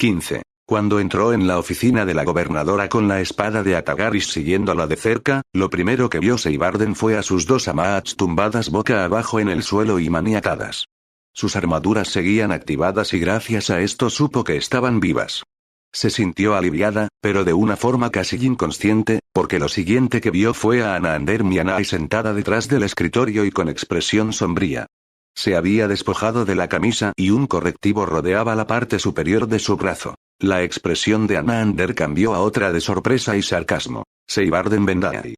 15. Cuando entró en la oficina de la gobernadora con la espada de Atagaris siguiéndola de cerca, lo primero que vio Seibarden fue a sus dos Amahats tumbadas boca abajo en el suelo y maniatadas. Sus armaduras seguían activadas y gracias a esto supo que estaban vivas. Se sintió aliviada, pero de una forma casi inconsciente, porque lo siguiente que vio fue a Anaander Mianai sentada detrás del escritorio y con expresión sombría. Se había despojado de la camisa y un correctivo rodeaba la parte superior de su brazo. La expresión de Anaander cambió a otra de sorpresa y sarcasmo. Seibarden Vendai.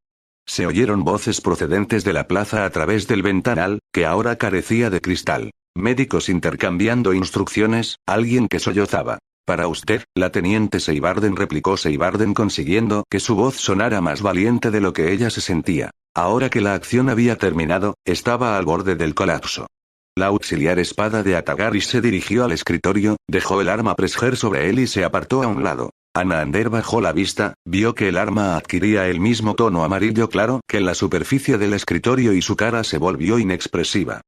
Se oyeron voces procedentes de la plaza a través del ventanal, que ahora carecía de cristal. Médicos intercambiando instrucciones, alguien que sollozaba. Para usted, la teniente Seibarden, replicó Seibarden consiguiendo que su voz sonara más valiente de lo que ella se sentía. Ahora que la acción había terminado, estaba al borde del colapso. La auxiliar espada de Atagaris se dirigió al escritorio, dejó el arma Presger sobre él y se apartó a un lado. Anaander bajó la vista, vio que el arma adquiría el mismo tono amarillo claro que en la superficie del escritorio y su cara se volvió inexpresiva.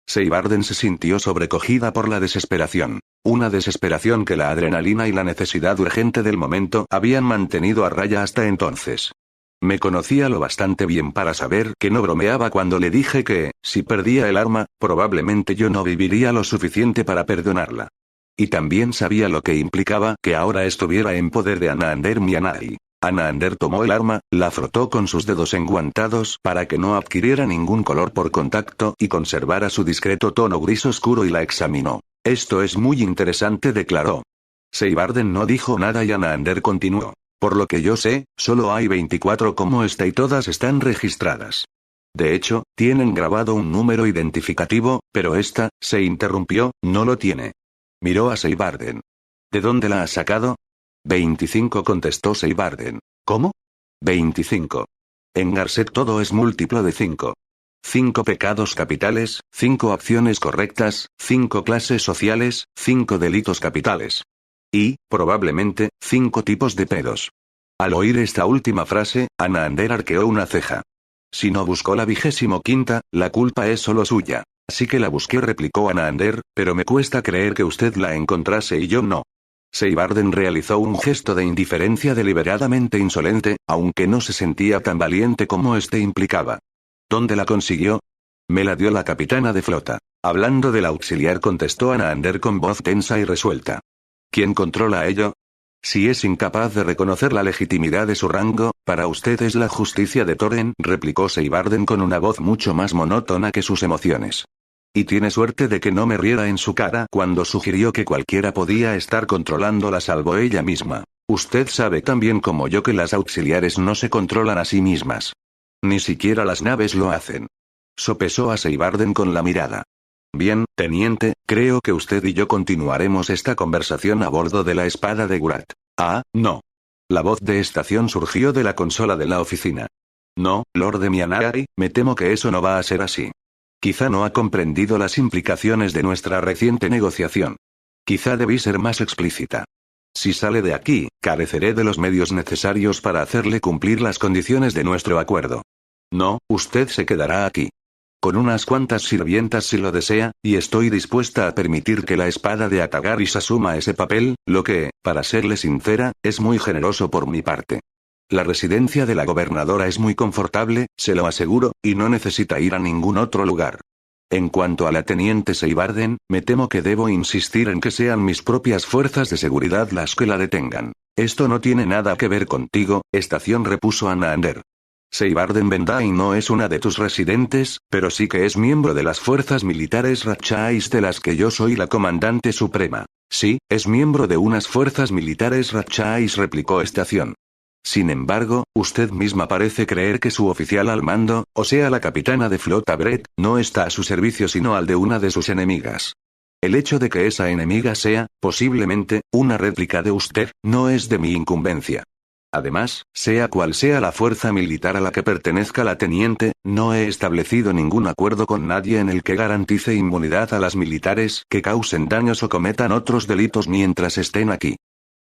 Seibarden se sintió sobrecogida por la desesperación. Una desesperación que la adrenalina y la necesidad urgente del momento habían mantenido a raya hasta entonces. Me conocía lo bastante bien para saber que no bromeaba cuando le dije que, si perdía el arma, probablemente yo no viviría lo suficiente para perdonarla. Y también sabía lo que implicaba que ahora estuviera en poder de Anaander Mianai. Anaander tomó el arma, la frotó con sus dedos enguantados para que no adquiriera ningún color por contacto y conservara su discreto tono gris oscuro y la examinó. Esto es muy interesante, declaró. Seibarden no dijo nada y Anaander continuó. Por lo que yo sé, solo hay 24 como esta y todas están registradas. De hecho, tienen grabado un número identificativo, pero esta, se interrumpió, no lo tiene. Miró a Seibarden. ¿De dónde la has sacado? 25, contestó Seibarden. ¿Cómo? 25. En Garset todo es múltiplo de 5. 5 pecados capitales, 5 acciones correctas, 5 clases sociales, 5 delitos capitales. Y, probablemente, 5 tipos de pedos. Al oír esta última frase, Anaander arqueó una ceja. Si no buscó la 25ª, la culpa es solo suya. Así que la busqué, replicó Anaander, pero me cuesta creer que usted la encontrase y yo no. Seibarden realizó un gesto de indiferencia deliberadamente insolente, aunque no se sentía tan valiente como este implicaba. ¿Dónde la consiguió? Me la dio la capitana de flota. Hablando del auxiliar, contestó Anaander con voz tensa y resuelta. ¿Quién controla ello? Si es incapaz de reconocer la legitimidad de su rango, para usted es la justicia de Thorin, replicó Seibarden con una voz mucho más monótona que sus emociones. Y tiene suerte de que no me riera en su cara cuando sugirió que cualquiera podía estar controlándola salvo ella misma. Usted sabe tan bien como yo que las auxiliares no se controlan a sí mismas. Ni siquiera las naves lo hacen. Sopesó a Seibarden con la mirada. Bien, teniente, creo que usted y yo continuaremos esta conversación a bordo de la espada de Gurat. Ah, no. La voz de estación surgió de la consola de la oficina. No, Lord de Mianai, me temo que eso no va a ser así. Quizá no ha comprendido las implicaciones de nuestra reciente negociación. Quizá debí ser más explícita. Si sale de aquí, careceré de los medios necesarios para hacerle cumplir las condiciones de nuestro acuerdo. No, usted se quedará aquí. Con unas cuantas sirvientas si lo desea, y estoy dispuesta a permitir que la espada de Atagaris asuma ese papel, lo que, para serle sincera, es muy generoso por mi parte. La residencia de la gobernadora es muy confortable, se lo aseguro, y no necesita ir a ningún otro lugar. En cuanto a la teniente Seibarden, me temo que debo insistir en que sean mis propias fuerzas de seguridad las que la detengan. Esto no tiene nada que ver contigo, estación, repuso Anaander. Seibarden Vendai no es una de tus residentes, pero sí que es miembro de las fuerzas militares Ratchais de las que yo soy la comandante suprema. Sí, es miembro de unas fuerzas militares Ratchais, replicó estación. Sin embargo, usted misma parece creer que su oficial al mando, o sea la capitana de flota Brett, no está a su servicio sino al de una de sus enemigas. El hecho de que esa enemiga sea, posiblemente, una réplica de usted, no es de mi incumbencia. Además, sea cual sea la fuerza militar a la que pertenezca la teniente, no he establecido ningún acuerdo con nadie en el que garantice inmunidad a las militares que causen daños o cometan otros delitos mientras estén aquí.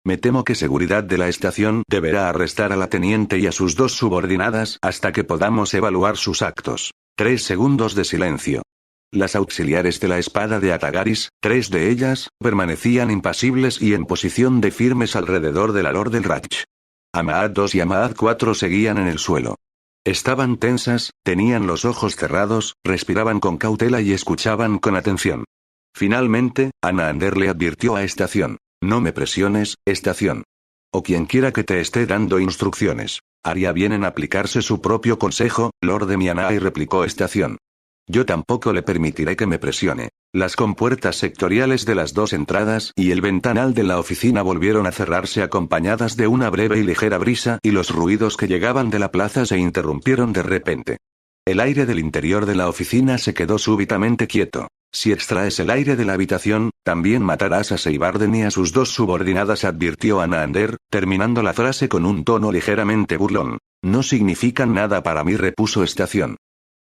Me temo que seguridad de la estación deberá arrestar a la teniente y a sus dos subordinadas hasta que podamos evaluar sus actos. 3 segundos de silencio. Las auxiliares de la espada de Atagaris, 3 de ellas, permanecían impasibles y en posición de firmes alrededor de la Lord del Raj. Amaad 2 y Amaad 4 seguían en el suelo. Estaban tensas, tenían los ojos cerrados, respiraban con cautela y escuchaban con atención. Finalmente, Anaander le advirtió a Estación: no me presiones, Estación. O quien quiera que te esté dando instrucciones. Haría bien en aplicarse su propio consejo, Lord de Mianai, replicó Estación. Yo tampoco le permitiré que me presione. Las compuertas sectoriales de las 2 entradas y el ventanal de la oficina volvieron a cerrarse acompañadas de una breve y ligera brisa y los ruidos que llegaban de la plaza se interrumpieron de repente. El aire del interior de la oficina se quedó súbitamente quieto. Si extraes el aire de la habitación, también matarás a Seibarden y a sus 2 subordinadas, advirtió Anaander, terminando la frase con un tono ligeramente burlón. No significan nada para mí, repuso Estación.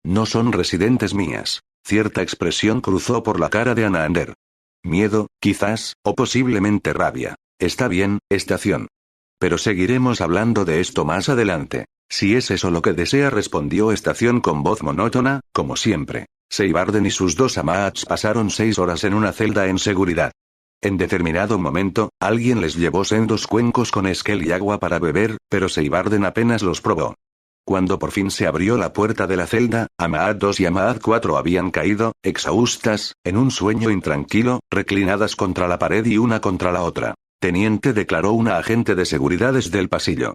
No son residentes mías. Cierta expresión cruzó por la cara de Anaander. Miedo, quizás, o posiblemente rabia. Está bien, Estación. Pero seguiremos hablando de esto más adelante. Si es eso lo que desea, respondió Estación con voz monótona, como siempre. Seibarden y sus 2 Amaats pasaron 6 horas en una celda en seguridad. En determinado momento, alguien les llevó sendos cuencos con esquel y agua para beber, pero Seibarden apenas los probó. Cuando por fin se abrió la puerta de la celda, Amaad 2 y Amaad 4 habían caído, exhaustas, en un sueño intranquilo, reclinadas contra la pared y una contra la otra. Teniente, declaró una agente de seguridad desde el pasillo.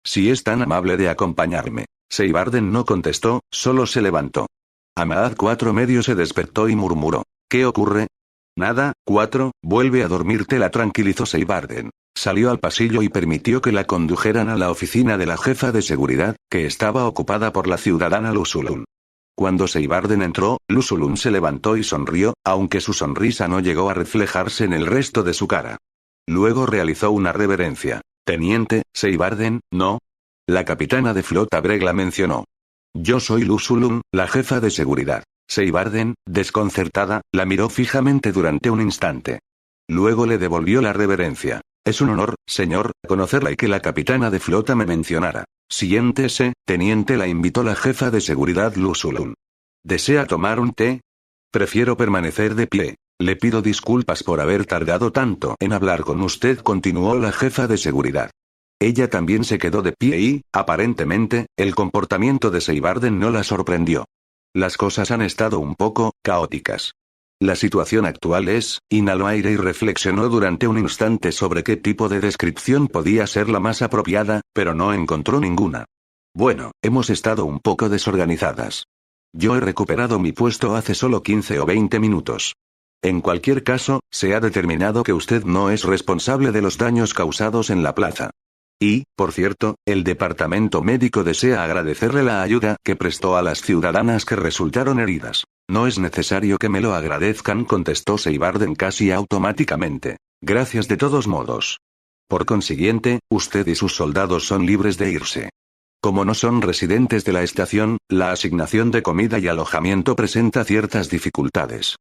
Si es tan amable de acompañarme. Seibarden no contestó, solo se levantó. Amaad 4 medio se despertó y murmuró. ¿Qué ocurre? Nada, 4, vuelve a dormirte, la tranquilizó Seibarden. Salió al pasillo y permitió que la condujeran a la oficina de la jefa de seguridad, que estaba ocupada por la ciudadana Lusulun. Cuando Seibarden entró, Lusulun se levantó y sonrió, aunque su sonrisa no llegó a reflejarse en el resto de su cara. Luego realizó una reverencia. Teniente, Seibarden, ¿no? La capitana de flota Breg la mencionó. Yo soy Lusulun, la jefa de seguridad. Seibarden, desconcertada, la miró fijamente durante un instante. Luego le devolvió la reverencia. Es un honor, señor, conocerla y que la capitana de flota me mencionara. Siéntese, teniente, la invitó la jefa de seguridad Lusulun. ¿Desea tomar un té? Prefiero permanecer de pie. Le pido disculpas por haber tardado tanto en hablar con usted, continuó la jefa de seguridad. Ella también se quedó de pie y, aparentemente, el comportamiento de Seibarden no la sorprendió. Las cosas han estado un poco caóticas. La situación actual es, inhaló aire y reflexionó durante un instante sobre qué tipo de descripción podía ser la más apropiada, pero no encontró ninguna. Bueno, hemos estado un poco desorganizadas. Yo he recuperado mi puesto hace solo 15 o 20 minutos. En cualquier caso, se ha determinado que usted no es responsable de los daños causados en la plaza. Y, por cierto, el departamento médico desea agradecerle la ayuda que prestó a las ciudadanas que resultaron heridas. No es necesario que me lo agradezcan, contestó Seibarden casi automáticamente. Gracias de todos modos. Por consiguiente, usted y sus soldados son libres de irse. Como no son residentes de la estación, la asignación de comida y alojamiento presenta ciertas dificultades.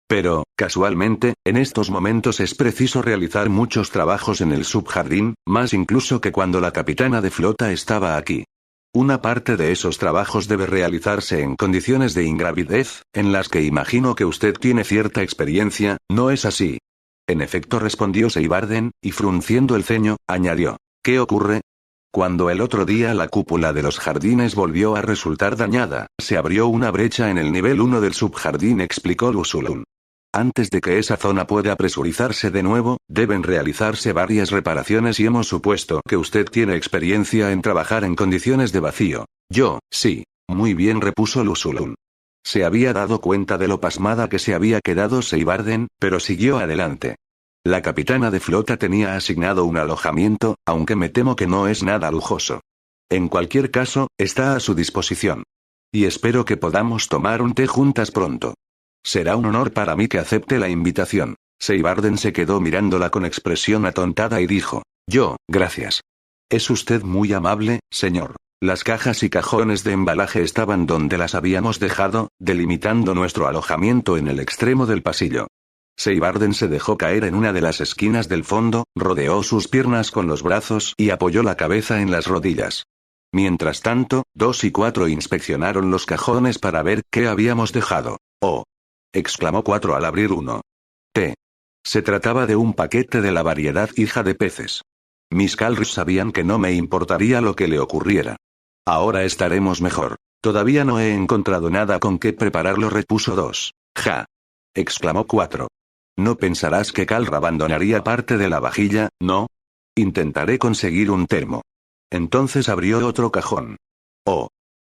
Pero, casualmente, en estos momentos es preciso realizar muchos trabajos en el subjardín, más incluso que cuando la capitana de flota estaba aquí. Una parte de esos trabajos debe realizarse en condiciones de ingravidez, en las que imagino que usted tiene cierta experiencia, ¿no es así? En efecto, respondió Seibarden, y frunciendo el ceño, añadió. ¿Qué ocurre? Cuando el otro día la cúpula de los jardines volvió a resultar dañada, se abrió una brecha en el nivel 1 del subjardín, explicó Lusulun. Antes de que esa zona pueda presurizarse de nuevo, deben realizarse varias reparaciones y hemos supuesto que usted tiene experiencia en trabajar en condiciones de vacío. Yo, sí. Muy bien, repuso Lusulun. Se había dado cuenta de lo pasmada que se había quedado Seibarden, pero siguió adelante. La capitana de flota tenía asignado un alojamiento, aunque me temo que no es nada lujoso. En cualquier caso, está a su disposición. Y espero que podamos tomar un té juntas pronto. Será un honor para mí que acepte la invitación. Seibarden se quedó mirándola con expresión atontada y dijo. Yo, gracias. Es usted muy amable, señor. Las cajas y cajones de embalaje estaban donde las habíamos dejado, delimitando nuestro alojamiento en el extremo del pasillo. Seibarden se dejó caer en una de las esquinas del fondo, rodeó sus piernas con los brazos y apoyó la cabeza en las rodillas. Mientras tanto, 2 y 4 inspeccionaron los cajones para ver qué habíamos dejado. Oh. exclamó 4 al abrir uno. Té. Se trataba de un paquete de la variedad hija de peces. Mis Calriss sabían que no me importaría lo que le ocurriera. Ahora estaremos mejor. Todavía no he encontrado nada con qué prepararlo, repuso 2. Ja. Exclamó 4. No pensarás que Calr abandonaría parte de la vajilla, ¿no? Intentaré conseguir un termo. Entonces abrió otro cajón. Oh.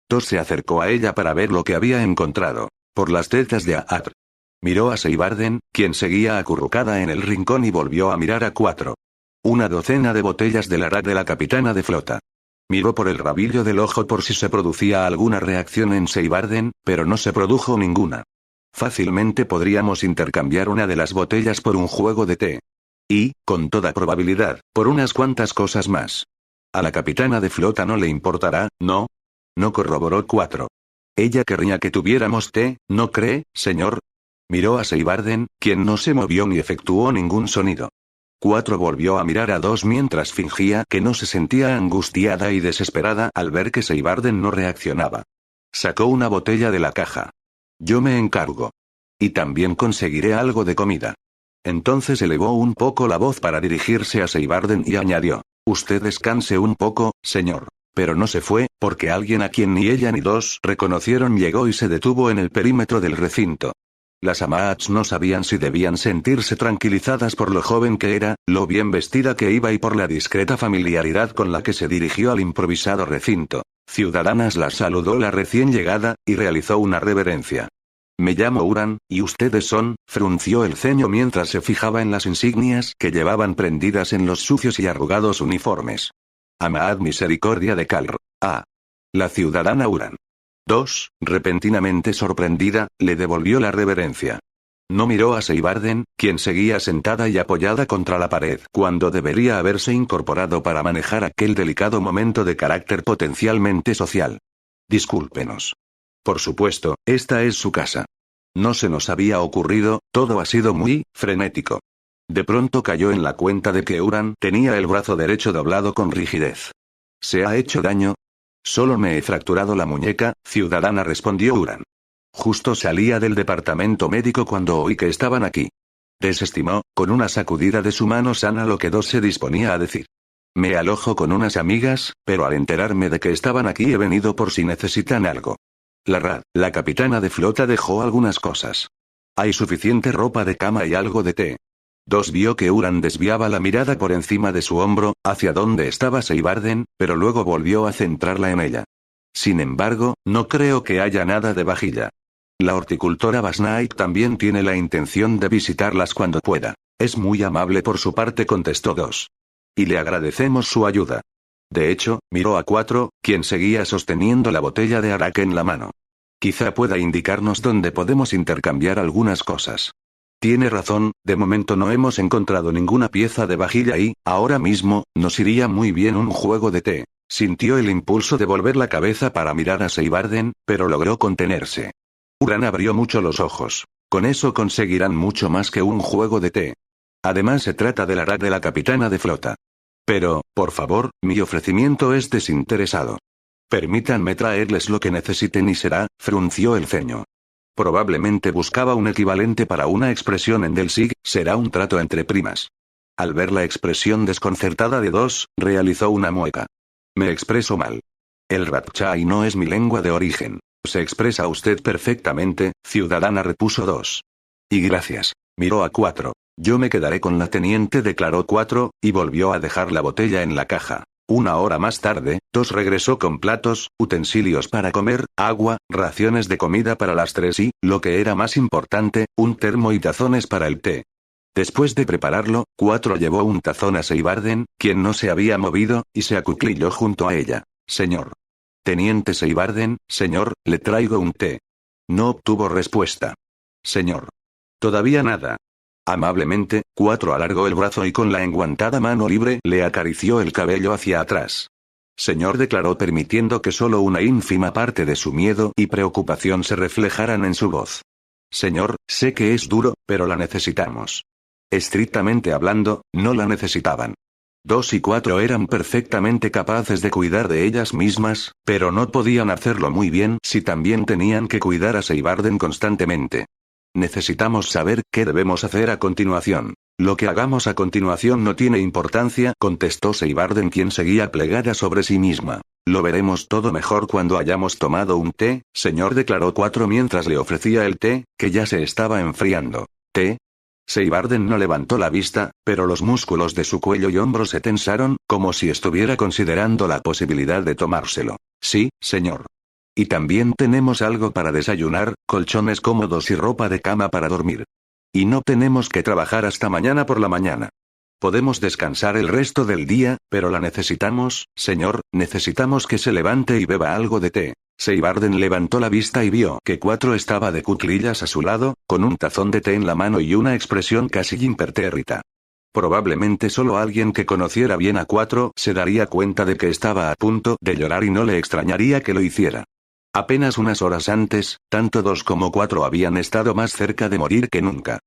2 se acercó a ella para ver lo que había encontrado. Por las tetas de Aatr. Miró a Seibarden, quien seguía acurrucada en el rincón, y volvió a mirar a 4. Una docena de botellas del arak de la capitana de flota. Miró por el rabillo del ojo por si se producía alguna reacción en Seibarden, pero no se produjo ninguna. Fácilmente podríamos intercambiar una de las botellas por un juego de té. Y, con toda probabilidad, por unas cuantas cosas más. A la capitana de flota no le importará, ¿no? No, corroboró 4. Ella querría que tuviéramos té, ¿no cree, señor? Miró a Seibarden, quien no se movió ni efectuó ningún sonido. 4 volvió a mirar a 2 mientras fingía que no se sentía angustiada y desesperada al ver que Seibarden no reaccionaba. Sacó una botella de la caja. Yo me encargo. Y también conseguiré algo de comida. Entonces elevó un poco la voz para dirigirse a Seibarden y añadió: Usted descanse un poco, señor. Pero no se fue, porque alguien a quien ni ella ni 2 reconocieron llegó y se detuvo en el perímetro del recinto. Las Amaats no sabían si debían sentirse tranquilizadas por lo joven que era, lo bien vestida que iba y por la discreta familiaridad con la que se dirigió al improvisado recinto. Ciudadanas, la saludó la recién llegada, y realizó una reverencia. Me llamo Uran, ¿y ustedes son? Frunció el ceño mientras se fijaba en las insignias que llevaban prendidas en los sucios y arrugados uniformes. Amaad Misericordia de Calr. Ah. La ciudadana Uran. 2, repentinamente sorprendida, le devolvió la reverencia. No miró a Seibarden, quien seguía sentada y apoyada contra la pared, cuando debería haberse incorporado para manejar aquel delicado momento de carácter potencialmente social. Discúlpenos. Por supuesto, esta es su casa. No se nos había ocurrido, todo ha sido muy frenético. De pronto cayó en la cuenta de que Uran tenía el brazo derecho doblado con rigidez. ¿Se ha hecho daño? Solo me he fracturado la muñeca, ciudadana, respondió Uran. Justo salía del departamento médico cuando oí que estaban aquí. Desestimó, con una sacudida de su mano sana, lo que 2 se disponía a decir. Me alojo con unas amigas, pero al enterarme de que estaban aquí he venido por si necesitan algo. La capitana de flota dejó algunas cosas. Hay suficiente ropa de cama y algo de té. 2 vio que Uran desviaba la mirada por encima de su hombro, hacia donde estaba Seibarden, pero luego volvió a centrarla en ella. Sin embargo, no creo que haya nada de vajilla. La horticultora Basnight también tiene la intención de visitarlas cuando pueda. Es muy amable por su parte, contestó 2. Y le agradecemos su ayuda. De hecho, miró a 4, quien seguía sosteniendo la botella de arak en la mano. Quizá pueda indicarnos dónde podemos intercambiar algunas cosas. Tiene razón, de momento no hemos encontrado ninguna pieza de vajilla y, ahora mismo, nos iría muy bien un juego de té. Sintió el impulso de volver la cabeza para mirar a Seibarden, pero logró contenerse. Uran abrió mucho los ojos. Con eso conseguirán mucho más que un juego de té. Además se trata del arak de la capitana de flota. Pero, por favor, mi ofrecimiento es desinteresado. Permítanme traerles lo que necesiten y será, frunció el ceño. Probablemente buscaba un equivalente para una expresión en Delsig, será un trato entre primas. Al ver la expresión desconcertada de 2, realizó una mueca. Me expreso mal. El Ratchai no es mi lengua de origen. Se expresa usted perfectamente, ciudadana, repuso 2. Y gracias. Miró a 4. Yo me quedaré con la teniente, declaró 4, y volvió a dejar la botella en la caja. Una hora más tarde, 2 regresó con platos, utensilios para comer, agua, raciones de comida para las 3 y, lo que era más importante, un termo y tazones para el té. Después de prepararlo, 4 llevó un tazón a Seibarden, quien no se había movido, y se acuclilló junto a ella. Señor. Teniente Seibarden, señor, le traigo un té. No obtuvo respuesta. Señor. Todavía nada. Amablemente, 4 alargó el brazo y con la enguantada mano libre le acarició el cabello hacia atrás. Señor, declaró, permitiendo que solo una ínfima parte de su miedo y preocupación se reflejaran en su voz. Señor, sé que es duro, pero la necesitamos. Estrictamente hablando, no la necesitaban. 2 y 4 eran perfectamente capaces de cuidar de ellas mismas, pero no podían hacerlo muy bien si también tenían que cuidar a Seibarden constantemente. Necesitamos saber qué debemos hacer a continuación. Lo que hagamos a continuación no tiene importancia, contestó Seibarden, quien seguía plegada sobre sí misma. Lo veremos todo mejor cuando hayamos tomado un té, señor, declaró 4 mientras le ofrecía el té, que ya se estaba enfriando. ¿Té? Seibarden no levantó la vista, pero los músculos de su cuello y hombros se tensaron, como si estuviera considerando la posibilidad de tomárselo. Sí, señor. Y también tenemos algo para desayunar, colchones cómodos y ropa de cama para dormir. Y no tenemos que trabajar hasta mañana por la mañana. Podemos descansar el resto del día, pero la necesitamos, señor, necesitamos que se levante y beba algo de té. Seibarden levantó la vista y vio que 4 estaba de cuclillas a su lado, con un tazón de té en la mano y una expresión casi impertérrita. Probablemente solo alguien que conociera bien a 4 se daría cuenta de que estaba a punto de llorar y no le extrañaría que lo hiciera. Apenas unas horas antes, tanto 2 como 4 habían estado más cerca de morir que nunca.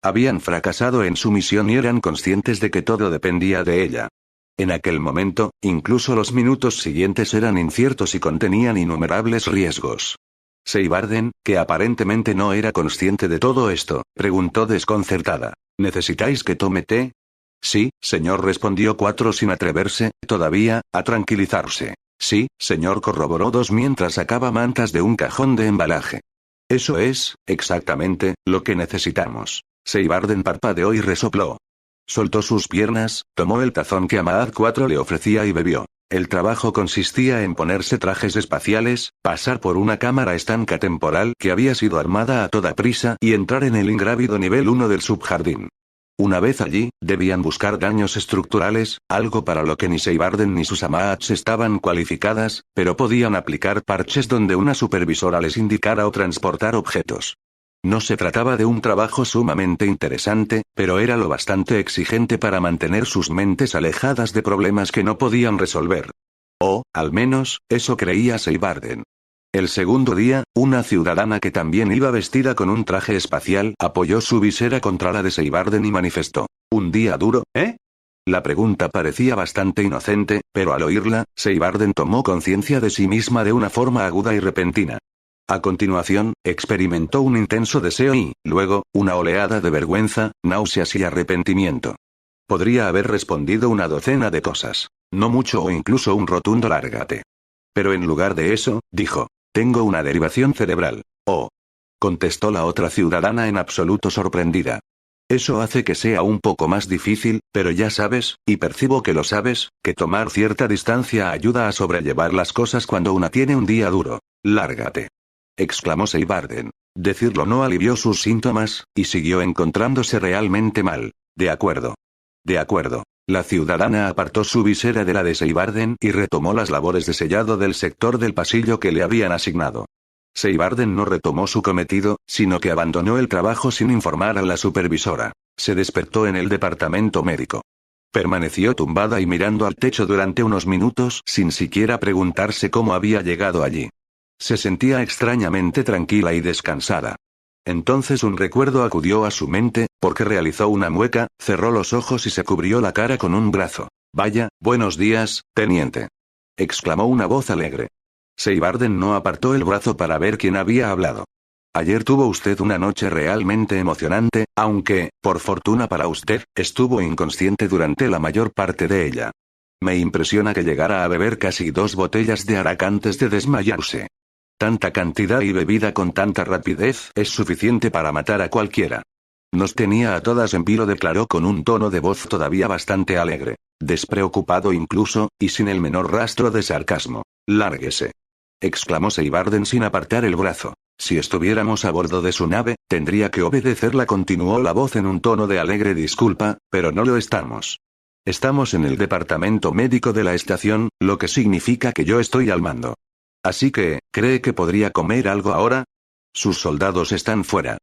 Habían fracasado en su misión y eran conscientes de que todo dependía de ella. En aquel momento, incluso los minutos siguientes eran inciertos y contenían innumerables riesgos. Seibarden, que aparentemente no era consciente de todo esto, preguntó desconcertada. ¿Necesitáis que tome té? Sí, señor, respondió 4 sin atreverse, todavía, a tranquilizarse. Sí, señor, corroboró 2 mientras sacaba mantas de un cajón de embalaje. Eso es, exactamente, lo que necesitamos. Seibarden parpadeó y resopló. Soltó sus piernas, tomó el tazón que Ahmad 4 le ofrecía y bebió. El trabajo consistía en ponerse trajes espaciales, pasar por una cámara estanca temporal que había sido armada a toda prisa y entrar en el ingrávido nivel 1 del subjardín. Una vez allí, debían buscar daños estructurales, algo para lo que ni Seibarden ni sus Ahmads estaban cualificadas, pero podían aplicar parches donde una supervisora les indicara o transportar objetos. No se trataba de un trabajo sumamente interesante, pero era lo bastante exigente para mantener sus mentes alejadas de problemas que no podían resolver. O, al menos, eso creía Seibarden. El segundo día, una ciudadana que también iba vestida con un traje espacial apoyó su visera contra la de Seibarden y manifestó: ¿Un día duro, eh? La pregunta parecía bastante inocente, pero al oírla, Seibarden tomó conciencia de sí misma de una forma aguda y repentina. A continuación, experimentó un intenso deseo y, luego, una oleada de vergüenza, náuseas y arrepentimiento. Podría haber respondido una docena de cosas. No mucho o incluso un rotundo lárgate. Pero en lugar de eso, dijo: tengo una derivación cerebral. Oh. Contestó la otra ciudadana en absoluto sorprendida. Eso hace que sea un poco más difícil, pero ya sabes, y percibo que lo sabes, que tomar cierta distancia ayuda a sobrellevar las cosas cuando una tiene un día duro. Lárgate. Exclamó Seibarden. Decirlo no alivió sus síntomas, y siguió encontrándose realmente mal. De acuerdo. De acuerdo. La ciudadana apartó su visera de la de Seibarden y retomó las labores de sellado del sector del pasillo que le habían asignado. Seibarden no retomó su cometido, sino que abandonó el trabajo sin informar a la supervisora. Se despertó en el departamento médico. Permaneció tumbada y mirando al techo durante unos minutos sin siquiera preguntarse cómo había llegado allí. Se sentía extrañamente tranquila y descansada. Entonces un recuerdo acudió a su mente, porque realizó una mueca, cerró los ojos y se cubrió la cara con un brazo. Vaya, buenos días, teniente. Exclamó una voz alegre. Seibarden no apartó el brazo para ver quién había hablado. Ayer tuvo usted una noche realmente emocionante, aunque, por fortuna para usted, estuvo inconsciente durante la mayor parte de ella. Me impresiona que llegara a beber casi 2 botellas de arak antes de desmayarse. Tanta cantidad y bebida con tanta rapidez es suficiente para matar a cualquiera. Nos tenía a todas en vilo, declaró con un tono de voz todavía bastante alegre, despreocupado incluso, y sin el menor rastro de sarcasmo. Lárguese. Exclamó Seibarden sin apartar el brazo. Si estuviéramos a bordo de su nave, tendría que obedecerla, continuó la voz en un tono de alegre disculpa, pero no lo estamos. Estamos en el departamento médico de la estación, lo que significa que yo estoy al mando. Así que, ¿cree que podría comer algo ahora? Sus soldados están fuera.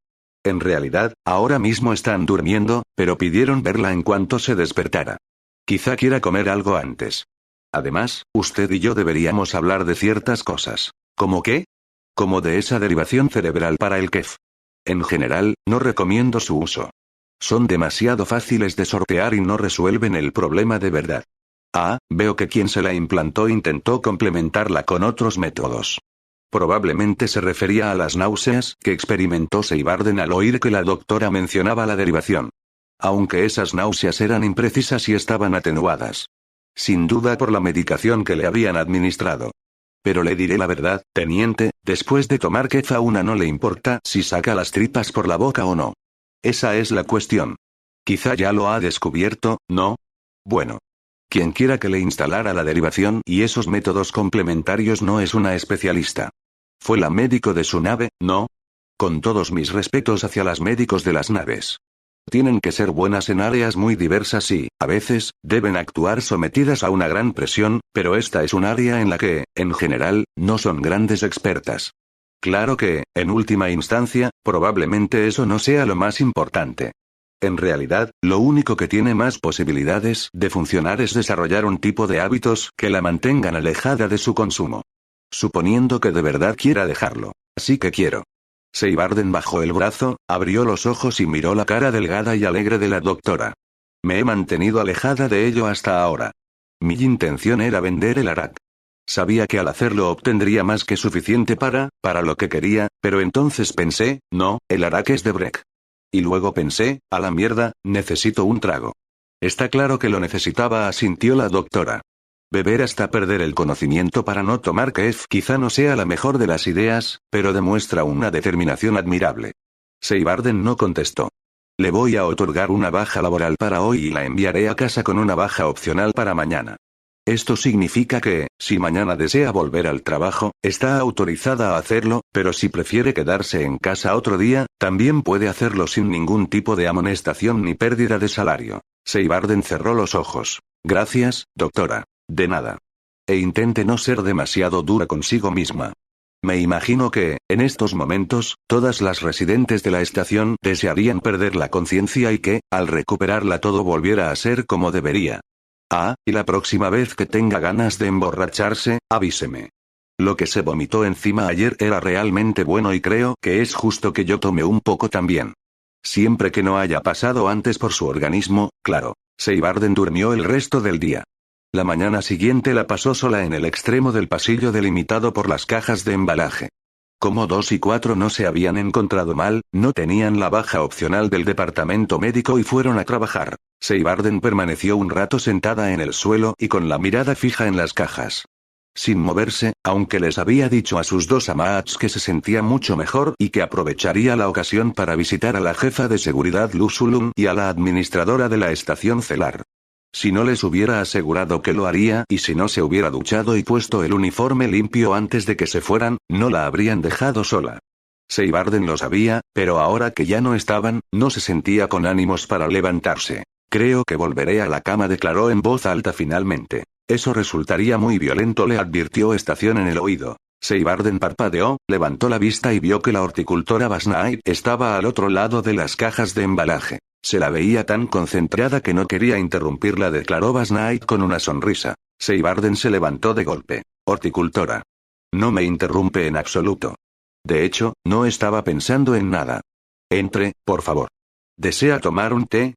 En realidad, ahora mismo están durmiendo, pero pidieron verla en cuanto se despertara. Quizá quiera comer algo antes. Además, usted y yo deberíamos hablar de ciertas cosas. ¿Cómo qué? Como de esa derivación cerebral para el KEF. En general, no recomiendo su uso. Son demasiado fáciles de sortear y no resuelven el problema de verdad. Ah, veo que quien se la implantó intentó complementarla con otros métodos. Probablemente se refería a las náuseas que experimentó Seibarden al oír que la doctora mencionaba la derivación. Aunque esas náuseas eran imprecisas y estaban atenuadas. Sin duda por la medicación que le habían administrado. Pero le diré la verdad, teniente, después de tomar kefauna no le importa si saca las tripas por la boca o no. Esa es la cuestión. Quizá ya lo ha descubierto, ¿no? Bueno. Quien quiera que le instalara la derivación y esos métodos complementarios no es una especialista. Fue la médico de su nave, ¿no? Con todos mis respetos hacia las médicos de las naves. Tienen que ser buenas en áreas muy diversas y, a veces, deben actuar sometidas a una gran presión, pero esta es un área en la que, en general, no son grandes expertas. Claro que, en última instancia, probablemente eso no sea lo más importante. En realidad, lo único que tiene más posibilidades de funcionar es desarrollar un tipo de hábitos que la mantengan alejada de su consumo. Suponiendo que de verdad quiera dejarlo. Así que quiero. Seibarden bajó el brazo, abrió los ojos y miró la cara delgada y alegre de la doctora. Me he mantenido alejada de ello hasta ahora. Mi intención era vender el Arak. Sabía que al hacerlo obtendría más que suficiente para lo que quería, pero entonces pensé, no, el Arak es de Breck. Y luego pensé, a la mierda, necesito un trago. Está claro que lo necesitaba, asintió la doctora. Beber hasta perder el conocimiento para no tomar kef quizá no sea la mejor de las ideas, pero demuestra una determinación admirable. Seibarden no contestó. Le voy a otorgar una baja laboral para hoy y la enviaré a casa con una baja opcional para mañana. Esto significa que, si mañana desea volver al trabajo, está autorizada a hacerlo, pero si prefiere quedarse en casa otro día, también puede hacerlo sin ningún tipo de amonestación ni pérdida de salario. Seibarden cerró los ojos. Gracias, doctora. De nada. E intente no ser demasiado dura consigo misma. Me imagino que, en estos momentos, todas las residentes de la estación desearían perder la conciencia y que, al recuperarla todo volviera a ser como debería. Ah, y la próxima vez que tenga ganas de emborracharse, avíseme. Lo que se vomitó encima ayer era realmente bueno y creo que es justo que yo tome un poco también. Siempre que no haya pasado antes por su organismo, claro. Seibarden durmió el resto del día. La mañana siguiente la pasó sola en el extremo del pasillo delimitado por las cajas de embalaje. Como 2 y 4 no se habían encontrado mal, no tenían la baja opcional del departamento médico y fueron a trabajar. Seibarden permaneció un rato sentada en el suelo y con la mirada fija en las cajas. Sin moverse, aunque les había dicho a sus 2 amats que se sentía mucho mejor y que aprovecharía la ocasión para visitar a la jefa de seguridad Lusulum y a la administradora de la estación Celar. Si no les hubiera asegurado que lo haría y si no se hubiera duchado y puesto el uniforme limpio antes de que se fueran, no la habrían dejado sola. Seibarden lo sabía, pero ahora que ya no estaban, no se sentía con ánimos para levantarse. Creo que volveré a la cama, declaró en voz alta finalmente. Eso resultaría muy violento, le advirtió Estación en el oído. Seibarden parpadeó, levantó la vista y vio que la horticultora Basnight estaba al otro lado de las cajas de embalaje. Se la veía tan concentrada que no quería interrumpirla, declaró Basnight con una sonrisa. Seibarden se levantó de golpe. Horticultora. No me interrumpe en absoluto. De hecho, no estaba pensando en nada. Entre, por favor. ¿Desea tomar un té?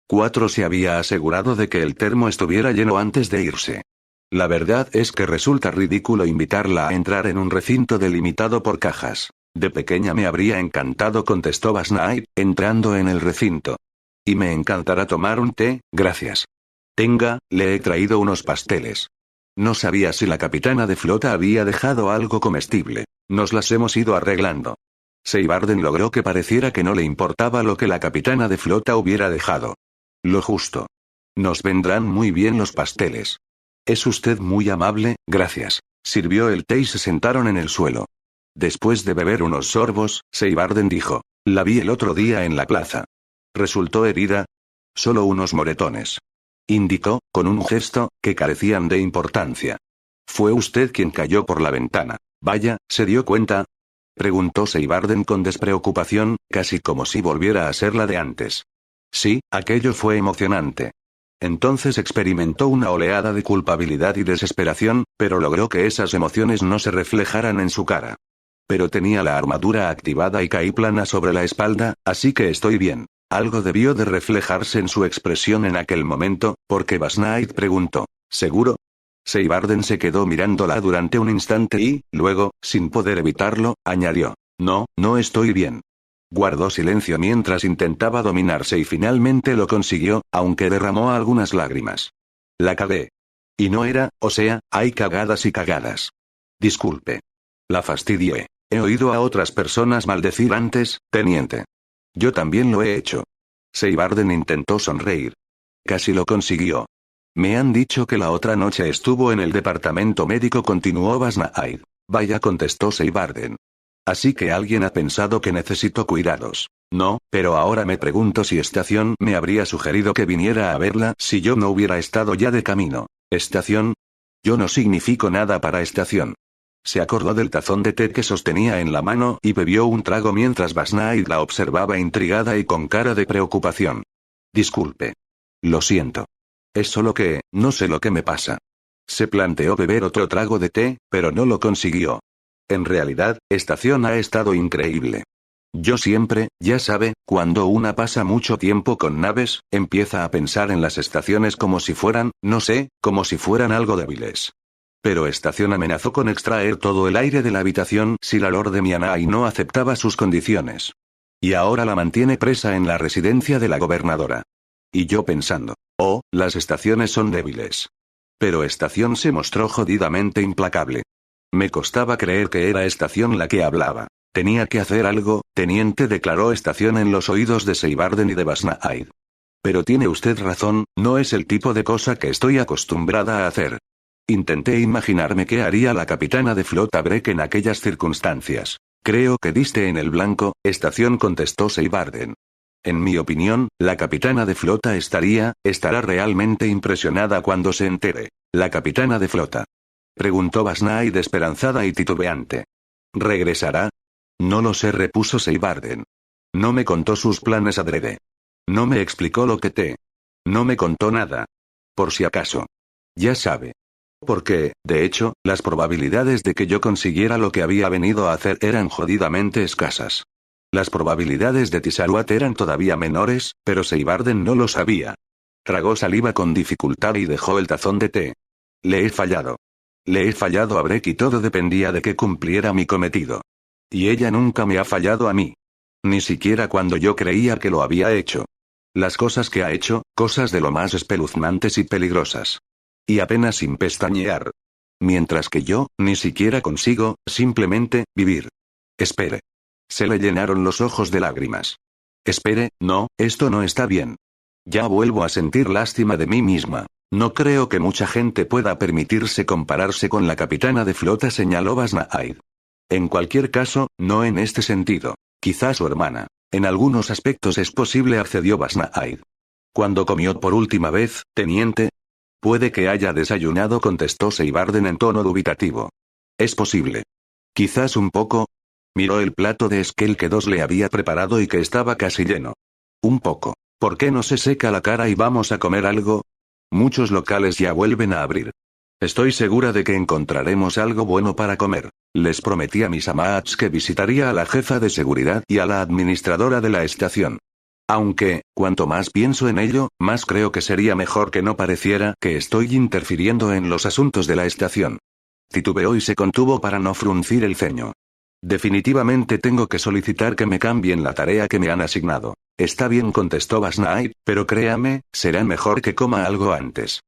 4 se había asegurado de que el termo estuviera lleno antes de irse. La verdad es que resulta ridículo invitarla a entrar en un recinto delimitado por cajas. De pequeña me habría encantado, contestó Basnight, entrando en el recinto. Y me encantará tomar un té, gracias. Tenga, le he traído unos pasteles. No sabía si la capitana de flota había dejado algo comestible. Nos las hemos ido arreglando. Seibarden logró que pareciera que no le importaba lo que la capitana de flota hubiera dejado. Lo justo. Nos vendrán muy bien los pasteles. Es usted muy amable, gracias. Sirvió el té y se sentaron en el suelo. Después de beber unos sorbos, Seibarden dijo: la vi el otro día en la plaza. ¿Resultó herida? Solo unos moretones. Indicó, con un gesto, que carecían de importancia. ¿Fue usted quien cayó por la ventana? Vaya, ¿se dio cuenta? Preguntó Seibarden con despreocupación, casi como si volviera a ser la de antes. Sí, aquello fue emocionante. Entonces experimentó una oleada de culpabilidad y desesperación, pero logró que esas emociones no se reflejaran en su cara. Pero tenía la armadura activada y caí plana sobre la espalda, así que estoy bien. Algo debió de reflejarse en su expresión en aquel momento, porque Basnight preguntó: ¿seguro? Seibarden se quedó mirándola durante un instante y, luego, sin poder evitarlo, añadió: No, no estoy bien. Guardó silencio mientras intentaba dominarse y finalmente lo consiguió, aunque derramó algunas lágrimas. La cagué. Y no era, o sea, hay cagadas y cagadas. Disculpe. La fastidié. He oído a otras personas maldecir antes, teniente. Yo también lo he hecho. Seibarden intentó sonreír. Casi lo consiguió. Me han dicho que la otra noche estuvo en el departamento médico, continuó Basnaid. Vaya, contestó Seibarden. Así que alguien ha pensado que necesito cuidados. No, pero ahora me pregunto si Estación me habría sugerido que viniera a verla si yo no hubiera estado ya de camino. ¿Estación? Yo no significo nada para Estación. Se acordó del tazón de té que sostenía en la mano y bebió un trago mientras Basnaid la observaba intrigada y con cara de preocupación. Disculpe. Lo siento. Es solo que, no sé lo que me pasa. Se planteó beber otro trago de té, pero no lo consiguió. En realidad, Estación ha estado increíble. Yo siempre, ya sabe, cuando una pasa mucho tiempo con naves, empieza a pensar en las estaciones como si fueran, no sé, como si fueran algo débiles. Pero Estación amenazó con extraer todo el aire de la habitación si la Lord de Mianai no aceptaba sus condiciones. Y ahora la mantiene presa en la residencia de la gobernadora. Y yo pensando, oh, las estaciones son débiles. Pero Estación se mostró jodidamente implacable. Me costaba creer que era Estación la que hablaba. Tenía que hacer algo, teniente, declaró Estación en los oídos de Seibarden y de Basnaid. Pero tiene usted razón, no es el tipo de cosa que estoy acostumbrada a hacer. Intenté imaginarme qué haría la capitana de flota Breck en aquellas circunstancias. Creo que diste en el blanco, Estación, contestó Seibarden. En mi opinión, la capitana de flota estará realmente impresionada cuando se entere. ¿La capitana de flota?, preguntó Basnaid esperanzada y titubeante. ¿Regresará? No lo sé, repuso Seibarden. No me contó sus planes adrede. No me explicó lo que no me contó nada. Por si acaso. Ya sabe. Porque, de hecho, las probabilidades de que yo consiguiera lo que había venido a hacer eran jodidamente escasas. Las probabilidades de Tisaruat eran todavía menores, pero Seibarden no lo sabía. Tragó saliva con dificultad y dejó el tazón de té. Le he fallado. Le he fallado a Breck y todo dependía de que cumpliera mi cometido. Y ella nunca me ha fallado a mí. Ni siquiera cuando yo creía que lo había hecho. Las cosas que ha hecho, cosas de lo más espeluznantes y peligrosas. Y apenas sin pestañear. Mientras que yo, ni siquiera consigo, simplemente, vivir. Espere. Se le llenaron los ojos de lágrimas. Espere, no, esto no está bien. Ya vuelvo a sentir lástima de mí misma. No creo que mucha gente pueda permitirse compararse con la capitana de flota, señaló Basnaid. En cualquier caso, no en este sentido. Quizá su hermana. En algunos aspectos es posible, accedió Basnaid. ¿Cuándo comió por última vez, teniente? Puede que haya desayunado, contestó Seibarden en tono dubitativo. Es posible. Quizás un poco. Miró el plato de Skell que Dos le había preparado y que estaba casi lleno. Un poco. ¿Por qué no se seca la cara y vamos a comer algo? Muchos locales ya vuelven a abrir. Estoy segura de que encontraremos algo bueno para comer. Les prometí a mis amats que visitaría a la jefa de seguridad y a la administradora de la estación. Aunque, cuanto más pienso en ello, más creo que sería mejor que no pareciera que estoy interfiriendo en los asuntos de la estación. Titubeó y se contuvo para no fruncir el ceño. Definitivamente tengo que solicitar que me cambien la tarea que me han asignado. Está bien, contestó Basnaid, pero créame, será mejor que coma algo antes.